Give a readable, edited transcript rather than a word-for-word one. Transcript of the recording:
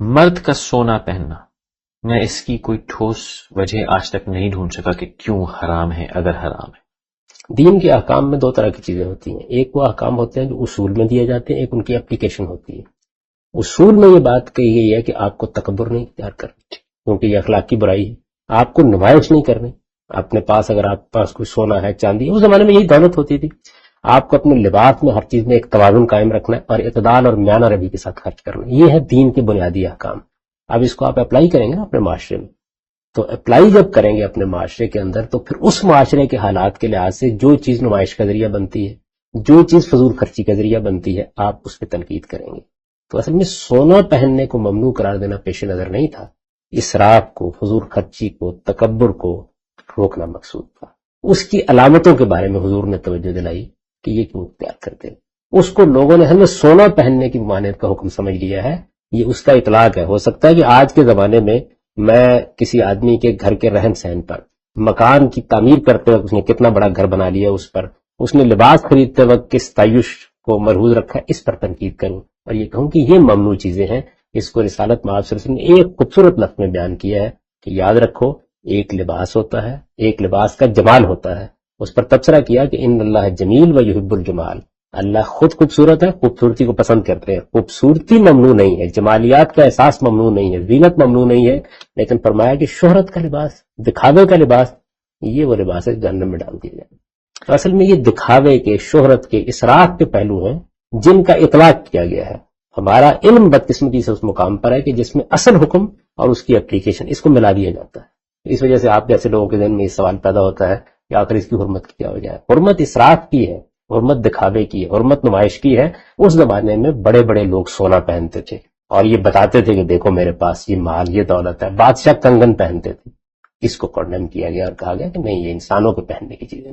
مرد کا سونا پہننا، میں اس کی کوئی ٹھوس وجہ آج تک نہیں ڈھونڈ سکا کہ کیوں حرام ہے اگر حرام ہے۔ دین کے احکام میں دو طرح کی چیزیں ہوتی ہیں، ایک وہ احکام ہوتے ہیں جو اصول میں دیے جاتے ہیں، ایک ان کی اپلیکیشن ہوتی ہے۔ اصول میں یہ بات کہی گئی ہے کہ آپ کو تکبر نہیں اختیار کرنا کیونکہ یہ اخلاق کی برائی ہے، آپ کو نمائش نہیں کرنی، اپنے پاس اگر آپ پاس کوئی سونا ہے چاندی، اس زمانے میں یہی دولت ہوتی تھی، آپ کو اپنے لباس میں ہر چیز میں ایک توازن قائم رکھنا ہے اور اعتدال اور میانہ روی کے ساتھ خرچ کرنا ہے۔ یہ ہے دین کے بنیادی احکام۔ اب اس کو آپ اپلائی کریں گے اپنے معاشرے میں، تو اپلائی جب کریں گے اپنے معاشرے کے اندر، تو پھر اس معاشرے کے حالات کے لحاظ سے جو چیز نمائش کا ذریعہ بنتی ہے، جو چیز فضول خرچی کا ذریعہ بنتی ہے، آپ اس پہ تنقید کریں گے۔ تو اصل میں سونا پہننے کو ممنوع قرار دینا پیش نظر نہیں تھا، اسراف کو، فضول خرچی کو، تکبر کو روکنا مقصود تھا۔ اس کی علامتوں کے بارے میں حضور نے توجہ دلائی کہ یہ کیوں اختیار کرتے ہیں۔ اس کو لوگوں نے ہمیں سونا پہننے کی ممانعت کا حکم سمجھ لیا ہے، یہ اس کا اطلاق ہے۔ ہو سکتا ہے کہ آج کے زمانے میں میں کسی آدمی کے گھر کے رہن سہن پر، مکان کی تعمیر کرتے وقت اس نے کتنا بڑا گھر بنا لیا، اس پر اس نے لباس خریدتے وقت کس تعیش کو مرہوز رکھا ہے، اس پر تنقید کروں اور یہ کہوں کہ یہ ممنوع چیزیں ہیں۔ اس کو رسالت مآب صلی اللہ علیہ وسلم نے ایک خوبصورت لفظ میں بیان کیا ہے کہ یاد رکھو، ایک لباس ہوتا ہے، ایک لباس کا جمال ہوتا ہے۔ اس پر تبصرہ کیا کہ ان اللہ جمیل و یحب الجمال، اللہ خود خوبصورت ہے، خوبصورتی کو پسند کرتے ہیں۔ خوبصورتی ممنوع نہیں ہے، جمالیات کا احساس ممنوع نہیں ہے، زینت ممنوع نہیں ہے، لیکن فرمایا کہ شہرت کا لباس، دکھاوے کا لباس، یہ وہ لباس ہے جہنم میں ڈال دیا جائے۔ تو اصل میں یہ دکھاوے کے، شہرت کے، اسراف کے پہلو ہیں جن کا اطلاق کیا گیا ہے۔ ہمارا علم بدقسمتی سے اس مقام پر ہے کہ جس میں اصل حکم اور اس کی اپلیکیشن، اس کو ملا دیا جاتا ہے۔ اس وجہ سے آپ جیسے لوگوں کے ذہن میں یہ سوال پیدا ہوتا ہے کہ آخر اس کی حرمت کی کیا وجہ ہے۔ حرمت اسراف کی ہے، حرمت دکھاوے کی ہے، حرمت نمائش کی ہے۔ اس زمانے میں بڑے بڑے لوگ سونا پہنتے تھے اور یہ بتاتے تھے کہ دیکھو میرے پاس یہ مال، یہ دولت ہے۔ بادشاہ کنگن پہنتے تھے، اس کو کنڈیم کیا گیا اور کہا گیا کہ نہیں، یہ انسانوں کے پہننے کی چیزیں